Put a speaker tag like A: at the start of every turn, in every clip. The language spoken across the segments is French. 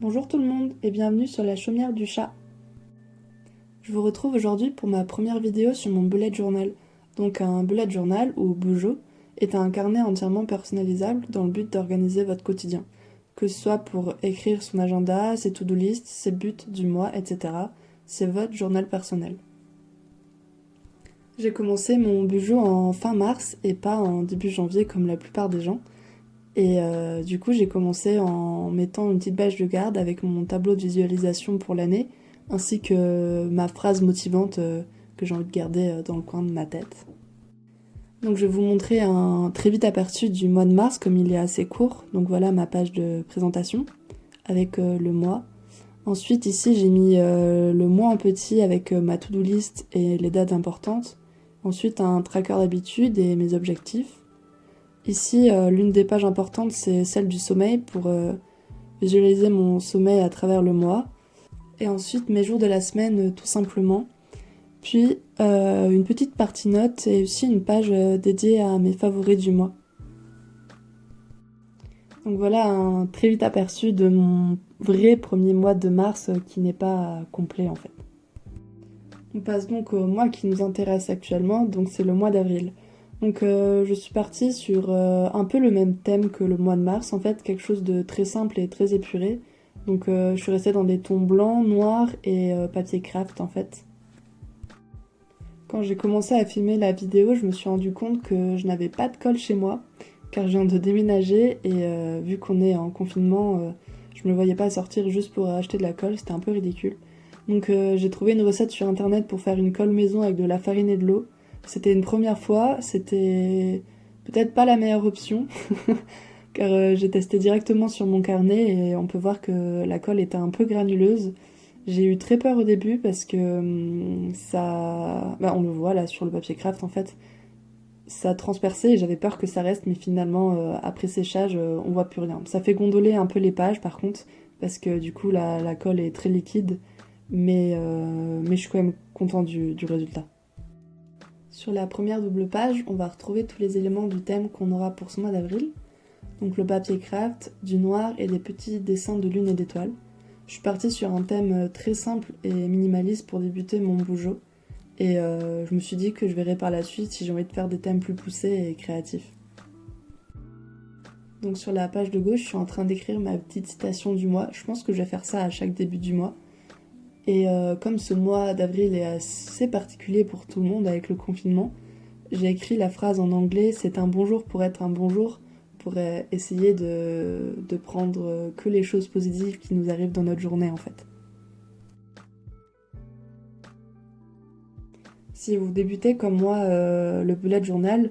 A: Bonjour tout le monde et bienvenue sur la chaumière du chat. Je vous retrouve aujourd'hui pour ma première vidéo sur mon bullet journal. Donc un bullet journal, ou bujo, est un carnet entièrement personnalisable dans le but d'organiser votre quotidien. Que ce soit pour écrire son agenda, ses to-do list, ses buts du mois, etc. C'est votre journal personnel. J'ai commencé mon bujo en fin mars et pas en début janvier comme la plupart des gens. Et du coup, j'ai commencé en mettant une petite page de garde avec mon tableau de visualisation pour l'année, ainsi que ma phrase motivante que j'ai envie de garder dans le coin de ma tête. Donc je vais vous montrer un très vite aperçu du mois de mars, comme il est assez court. Donc voilà ma page de présentation, avec le mois. Ensuite, ici, j'ai mis le mois en petit avec ma to-do list et les dates importantes. Ensuite, un tracker d'habitude et mes objectifs. Ici, l'une des pages importantes, c'est celle du sommeil pour visualiser mon sommeil à travers le mois. Et ensuite, mes jours de la semaine, tout simplement. Puis, une petite partie notes et aussi une page dédiée à mes favoris du mois. Donc voilà un très vite aperçu de mon vrai premier mois de mars qui n'est pas complet en fait. On passe donc au mois qui nous intéresse actuellement, donc c'est le mois d'avril. Donc je suis partie sur un peu le même thème que le mois de mars, en fait, quelque chose de très simple et très épuré. Donc je suis restée dans des tons blancs, noirs et papier craft en fait. Quand j'ai commencé à filmer la vidéo, je me suis rendu compte que je n'avais pas de colle chez moi, car je viens de déménager et vu qu'on est en confinement, je me voyais pas sortir juste pour acheter de la colle, c'était un peu ridicule. Donc j'ai trouvé une recette sur internet pour faire une colle maison avec de la farine et de l'eau. C'était une première fois, c'était peut-être pas la meilleure option, car j'ai testé directement sur mon carnet et on peut voir que la colle était un peu granuleuse. J'ai eu très peur au début parce que ça... Bah, on le voit là sur le papier craft en fait, ça transperçait et j'avais peur que ça reste, mais finalement après séchage on voit plus rien. Ça fait gondoler un peu les pages par contre, parce que du coup la colle est très liquide, mais je suis quand même content du résultat. Sur la première double page, on va retrouver tous les éléments du thème qu'on aura pour ce mois d'avril. Donc le papier craft, du noir et des petits dessins de lune et d'étoiles. Je suis partie sur un thème très simple et minimaliste pour débuter mon bujo. Et je me suis dit que je verrai par la suite si j'ai envie de faire des thèmes plus poussés et créatifs. Donc sur la page de gauche, je suis en train d'écrire ma petite citation du mois. Je pense que je vais faire ça à chaque début du mois. Et comme ce mois d'avril est assez particulier pour tout le monde avec le confinement, j'ai écrit la phrase en anglais « C'est un bon jour pour être un bon jour » pour essayer de prendre que les choses positives qui nous arrivent dans notre journée en fait. Si vous débutez comme moi le bullet journal,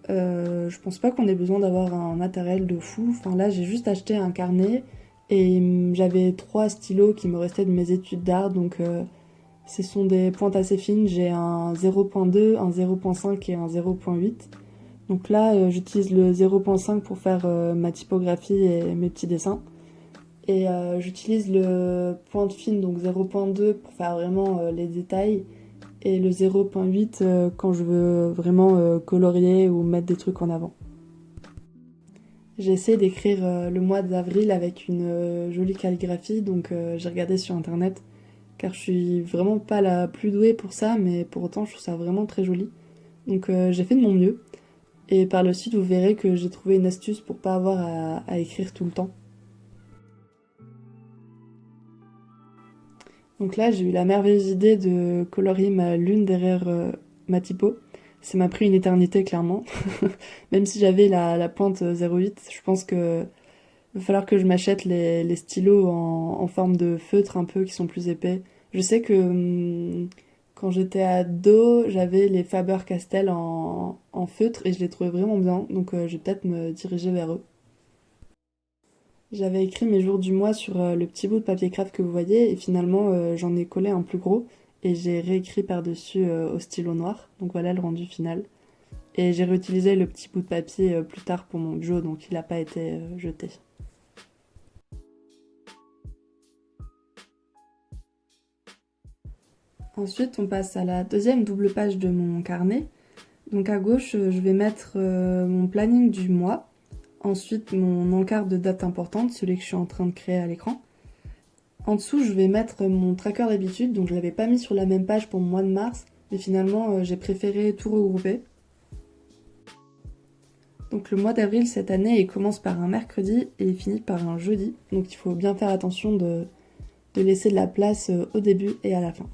A: je pense pas qu'on ait besoin d'avoir un matériel de fou. Enfin là j'ai juste acheté un carnet et j'avais 3 stylos qui me restaient de mes études d'art, donc ce sont des pointes assez fines. J'ai un 0.2, un 0.5 et un 0.8. Donc là j'utilise le 0.5 pour faire ma typographie et mes petits dessins. Et j'utilise le pointe fine, donc 0.2 pour faire vraiment les détails. Et le 0.8 quand je veux vraiment colorier ou mettre des trucs en avant. J'ai essayé d'écrire le mois d'avril avec une jolie calligraphie, donc j'ai regardé sur internet, car je suis vraiment pas la plus douée pour ça, mais pour autant je trouve ça vraiment très joli. Donc j'ai fait de mon mieux, et par le suite vous verrez que j'ai trouvé une astuce pour pas avoir à écrire tout le temps. Donc là j'ai eu la merveilleuse idée de colorier ma lune derrière ma typo. Ça m'a pris une éternité clairement, même si j'avais la pointe 0.8, je pense que il va falloir que je m'achète les stylos en forme de feutre un peu qui sont plus épais. Je sais que quand j'étais ado, j'avais les Faber-Castell en feutre et je les trouvais vraiment bien, donc je vais peut-être me diriger vers eux. J'avais écrit mes jours du mois sur le petit bout de papier craft que vous voyez et finalement j'en ai collé un plus gros et j'ai réécrit par-dessus au stylo noir. Donc voilà le rendu final. Et j'ai réutilisé le petit bout de papier plus tard pour mon Joe, donc il n'a pas été jeté. Ensuite, on passe à la deuxième double page de mon carnet. Donc à gauche, je vais mettre mon planning du mois. Ensuite, mon encart de date importante, celui que je suis en train de créer à l'écran. En dessous, je vais mettre mon tracker d'habitude, donc je l'avais pas mis sur la même page pour le mois de mars, mais finalement j'ai préféré tout regrouper. Donc le mois d'avril cette année, il commence par un mercredi et il finit par un jeudi, donc il faut bien faire attention de laisser de la place au début et à la fin.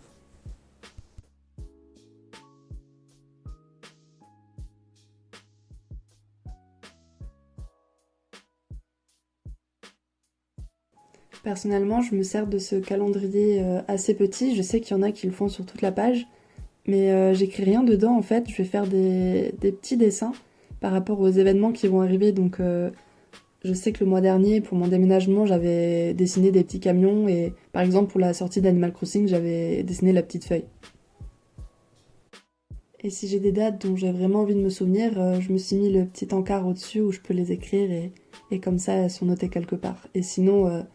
A: Personnellement, je me sers de ce calendrier assez petit. Je sais qu'il y en a qui le font sur toute la page, mais j'écris rien dedans en fait. Je vais faire des petits dessins par rapport aux événements qui vont arriver. Donc je sais que le mois dernier, pour mon déménagement, j'avais dessiné des petits camions et par exemple pour la sortie d'Animal Crossing, j'avais dessiné la petite feuille. Et si j'ai des dates dont j'ai vraiment envie de me souvenir, je me suis mis le petit encart au-dessus où je peux les écrire et comme ça elles sont notées quelque part. Et sinon,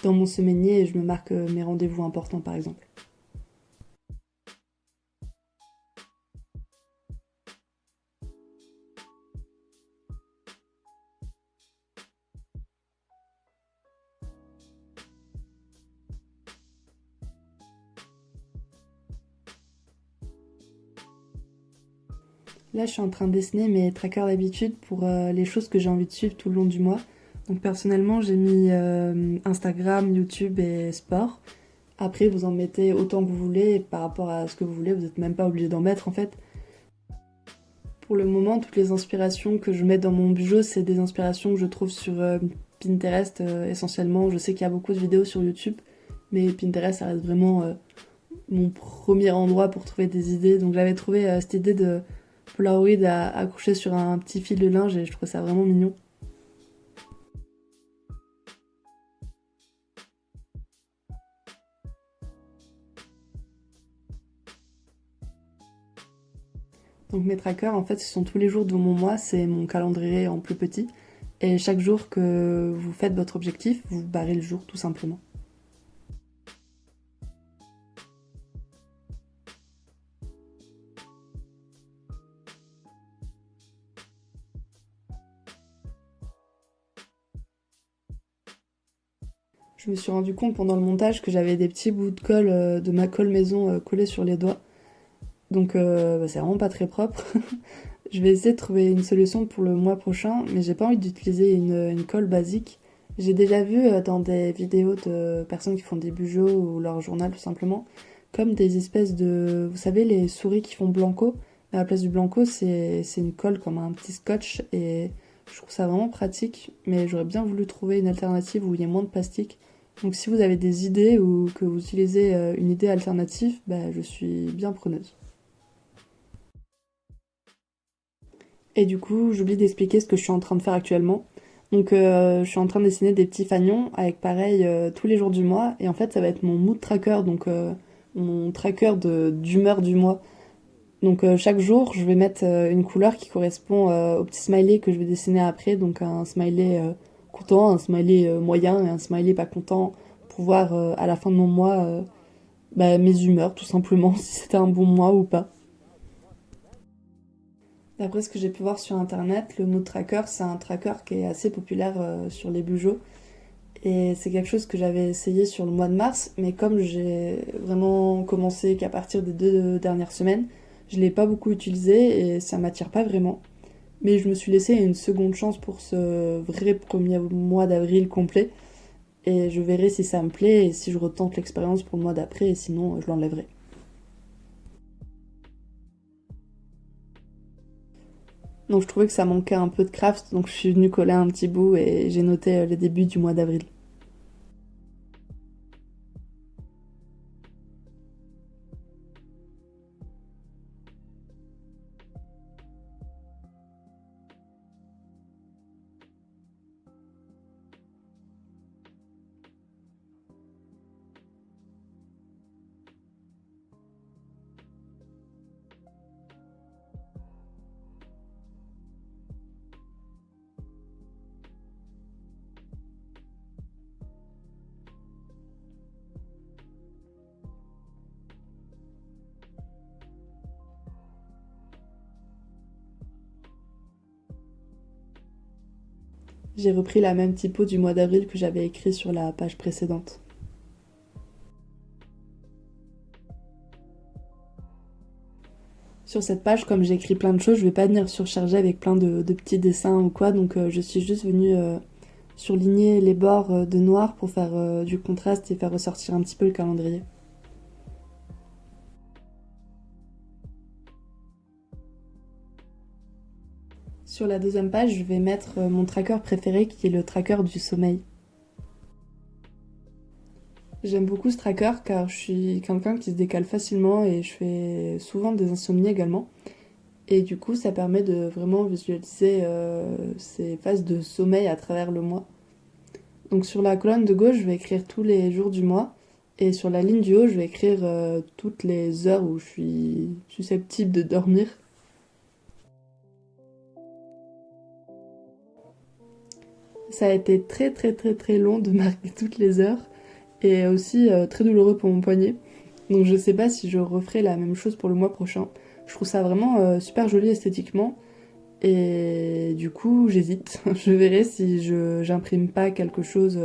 A: dans mon semainier, je me marque mes rendez-vous importants par exemple. Là, je suis en train de dessiner mes trackers d'habitude pour les choses que j'ai envie de suivre tout le long du mois. Donc personnellement, j'ai mis Instagram, YouTube et sport. Après, vous en mettez autant que vous voulez et par rapport à ce que vous voulez, vous n'êtes même pas obligé d'en mettre en fait. Pour le moment, toutes les inspirations que je mets dans mon budget, c'est des inspirations que je trouve sur Pinterest essentiellement. Je sais qu'il y a beaucoup de vidéos sur YouTube, mais Pinterest, ça reste vraiment mon premier endroit pour trouver des idées. Donc j'avais trouvé cette idée de Polaroid à accrocher sur un petit fil de linge et je trouve ça vraiment mignon. Donc mes trackers, en fait, ce sont tous les jours de mon mois, c'est mon calendrier en plus petit. Et chaque jour que vous faites votre objectif, vous barrez le jour tout simplement. Je me suis rendu compte pendant le montage que j'avais des petits bouts de colle de ma colle maison collés sur les doigts. Donc c'est vraiment pas très propre. Je vais essayer de trouver une solution pour le mois prochain, mais j'ai pas envie d'utiliser une colle basique. J'ai déjà vu dans des vidéos de personnes qui font des bugeos ou leur journal tout simplement, comme des espèces de... Vous savez, les souris qui font blanco. Mais à la place du blanco, c'est une colle comme un petit scotch et je trouve ça vraiment pratique, mais j'aurais bien voulu trouver une alternative où il y ait moins de plastique. Donc si vous avez des idées ou que vous utilisez une idée alternative, bah, je suis bien preneuse. Et du coup, j'oublie d'expliquer ce que je suis en train de faire actuellement. Donc, je suis en train de dessiner des petits fanions avec pareil tous les jours du mois. Et en fait, ça va être mon mood tracker, donc mon tracker d'humeur du mois. Donc, chaque jour, je vais mettre une couleur qui correspond au petit smiley que je vais dessiner après. Donc, un smiley content, un smiley moyen et un smiley pas content pour voir à la fin de mon mois bah, mes humeurs, tout simplement, si c'était un bon mois ou pas. D'après ce que j'ai pu voir sur internet, le Mood Tracker, c'est un tracker qui est assez populaire sur les bugeos. Et c'est quelque chose que j'avais essayé sur le mois de mars, mais comme j'ai vraiment commencé qu'à partir des 2 dernières semaines, je l'ai pas beaucoup utilisé et ça m'attire pas vraiment. Mais je me suis laissé une seconde chance pour ce vrai premier mois d'avril complet. Et je verrai si ça me plaît et si je retente l'expérience pour le mois d'après, et sinon je l'enlèverai. Donc je trouvais que ça manquait un peu de craft, donc je suis venue coller un petit bout et j'ai noté les débuts du mois d'avril. J'ai repris la même typo du mois d'avril que j'avais écrit sur la page précédente. Sur cette page, comme j'ai écrit plein de choses, je vais pas venir surcharger avec plein de petits dessins ou quoi, donc je suis juste venue surligner les bords de noir pour faire du contraste et faire ressortir un petit peu le calendrier. Sur la deuxième page, je vais mettre mon tracker préféré qui est le tracker du sommeil. J'aime beaucoup ce tracker car je suis quelqu'un qui se décale facilement et je fais souvent des insomnies également. Et du coup, ça permet de vraiment visualiser ces phases de sommeil à travers le mois. Donc sur la colonne de gauche, je vais écrire tous les jours du mois. Et sur la ligne du haut, je vais écrire toutes les heures où je suis susceptible de dormir. Ça a été très très très très long de marquer toutes les heures. Et aussi très douloureux pour mon poignet. Donc je sais pas si je referai la même chose pour le mois prochain. Je trouve ça vraiment super joli esthétiquement. Et du coup, j'hésite. Je verrai si j'imprime pas quelque chose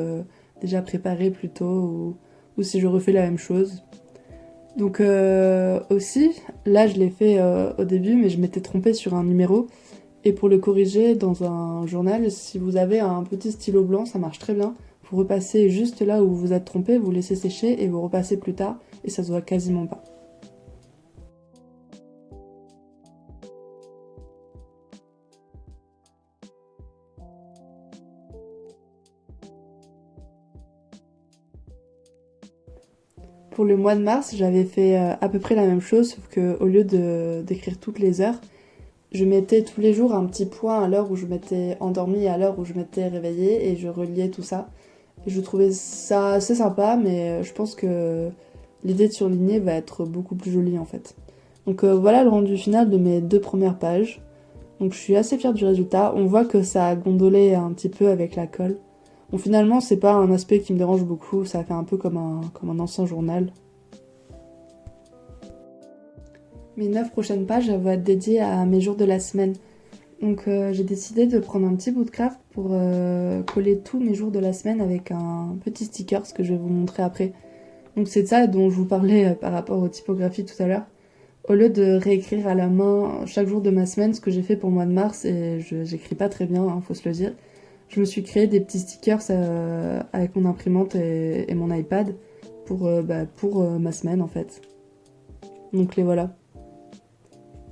A: déjà préparé plus tôt ou si je refais la même chose. Donc aussi, là je l'ai fait au début, mais je m'étais trompée sur un numéro. Et pour le corriger dans un journal, si vous avez un petit stylo blanc, ça marche très bien. Vous repassez juste là où vous vous êtes trompé, vous laissez sécher et vous repassez plus tard et ça se voit quasiment pas. Pour le mois de mars, j'avais fait à peu près la même chose, sauf que au lieu d'écrire toutes les heures, je mettais tous les jours un petit point à l'heure où je m'étais endormie et à l'heure où je m'étais réveillée et je reliais tout ça. Et je trouvais ça assez sympa, mais je pense que l'idée de surligner va être beaucoup plus jolie en fait. Donc voilà le rendu final de mes 2 premières pages. Donc je suis assez fière du résultat. On voit que ça a gondolé un petit peu avec la colle. Bon, finalement, c'est pas un aspect qui me dérange beaucoup, ça fait un peu comme un ancien journal. Mes 9 prochaines pages vont être dédiées à mes jours de la semaine. Donc j'ai décidé de prendre un petit bout de craft pour coller tous mes jours de la semaine avec un petit sticker, ce que je vais vous montrer après. Donc c'est de ça dont je vous parlais par rapport aux typographies tout à l'heure. Au lieu de réécrire à la main chaque jour de ma semaine, ce que j'ai fait pour le mois de mars, et j'écris pas très bien, hein, faut se le dire, je me suis créé des petits stickers avec mon imprimante et mon iPad pour ma semaine en fait. Donc les voilà.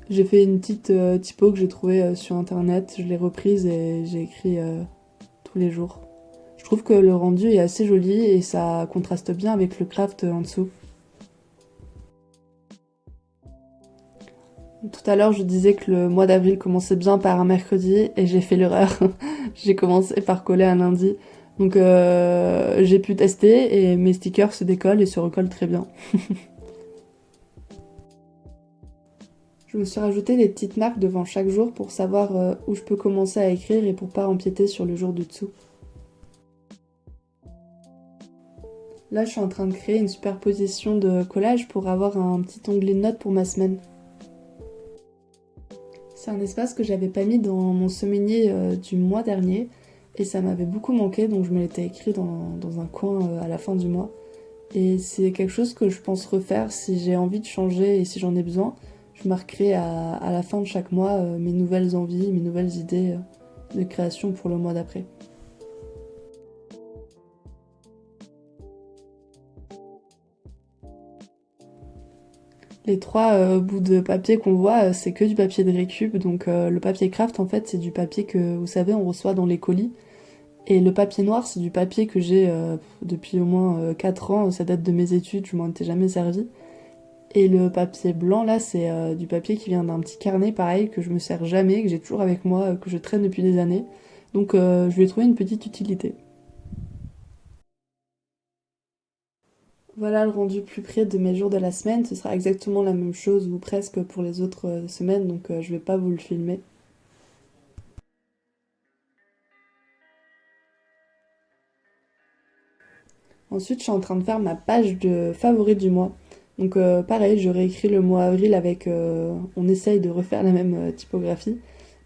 A: J'ai fait une petite typo que j'ai trouvée sur internet, je l'ai reprise et j'ai écrit tous les jours. Je trouve que le rendu est assez joli et ça contraste bien avec le craft en dessous. Tout à l'heure, je disais que le mois d'avril commençait bien par un mercredi et j'ai fait l'erreur. J'ai commencé par coller un lundi. Donc j'ai pu tester et mes stickers se décollent et se recollent très bien. Je me suis rajouté des petites marques devant chaque jour pour savoir où je peux commencer à écrire et pour pas empiéter sur le jour du dessous. Là, je suis en train de créer une superposition de collage pour avoir un petit onglet de notes pour ma semaine. C'est un espace que j'avais pas mis dans mon semainier du mois dernier et ça m'avait beaucoup manqué, donc je me l'étais écrit dans un coin à la fin du mois. Et c'est quelque chose que je pense refaire si j'ai envie de changer et si j'en ai besoin. Je marquerai à la fin de chaque mois mes nouvelles envies, mes nouvelles idées de création pour le mois d'après. Les 3 bouts de papier qu'on voit, c'est que du papier de récup. Donc le papier craft, en fait, c'est du papier que, vous savez, on reçoit dans les colis. Et le papier noir, c'est du papier que j'ai depuis au moins 4 ans. Ça date de mes études, je m'en étais jamais servi. Et le papier blanc, là, c'est du papier qui vient d'un petit carnet, pareil, que je me sers jamais, que j'ai toujours avec moi, que je traîne depuis des années. Donc je lui ai trouvé une petite utilité. Voilà le rendu plus près de mes jours de la semaine. Ce sera exactement la même chose ou presque pour les autres semaines, donc je vais pas vous le filmer. Ensuite, je suis en train de faire ma page de favoris du mois. Donc pareil, je réécris le mois avril avec... on essaye de refaire la même typographie.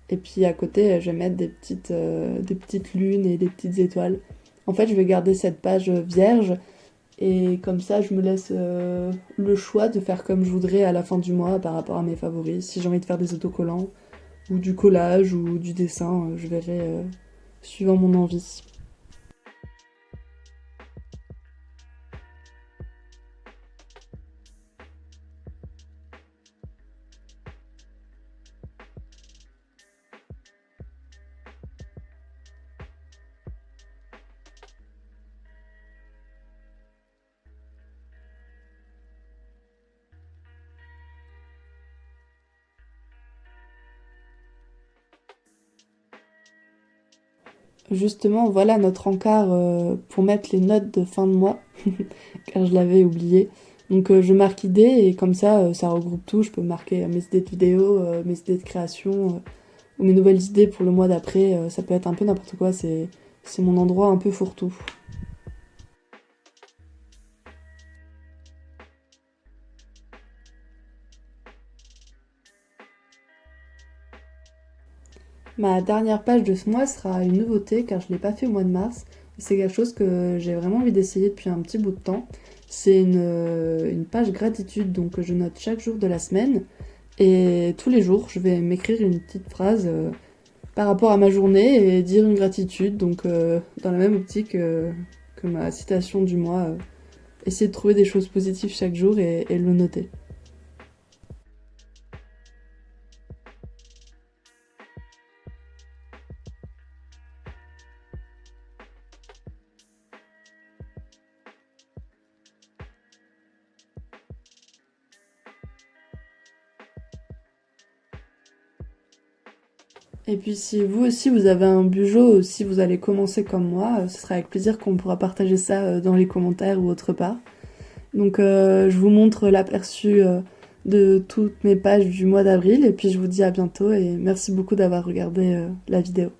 A: Et puis à côté, je vais mettre des petites lunes et des petites étoiles. En fait, je vais garder cette page vierge Et comme ça, je me laisse le choix de faire comme je voudrais à la fin du mois par rapport à mes favoris. Si j'ai envie de faire des autocollants, ou du collage, ou du dessin, je verrai suivant mon envie. Justement, voilà notre encart pour mettre les notes de fin de mois, car je l'avais oublié. Donc je marque idées et comme ça regroupe tout. Je peux marquer mes idées de vidéo, mes idées de création, ou mes nouvelles idées pour le mois d'après. Ça peut être un peu n'importe quoi, c'est mon endroit un peu fourre-tout. Ma dernière page de ce mois sera une nouveauté car je ne l'ai pas fait au mois de mars. C'est quelque chose que j'ai vraiment envie d'essayer depuis un petit bout de temps. C'est une page gratitude, donc je note chaque jour de la semaine. Et tous les jours, je vais m'écrire une petite phrase par rapport à ma journée et dire une gratitude. Donc dans la même optique que ma citation du mois, essayer de trouver des choses positives chaque jour et le noter. Et puis si vous aussi vous avez un bujo, ou si vous allez commencer comme moi, ce sera avec plaisir qu'on pourra partager ça dans les commentaires ou autre part. Donc je vous montre l'aperçu de toutes mes pages du mois d'avril et puis je vous dis à bientôt et merci beaucoup d'avoir regardé la vidéo.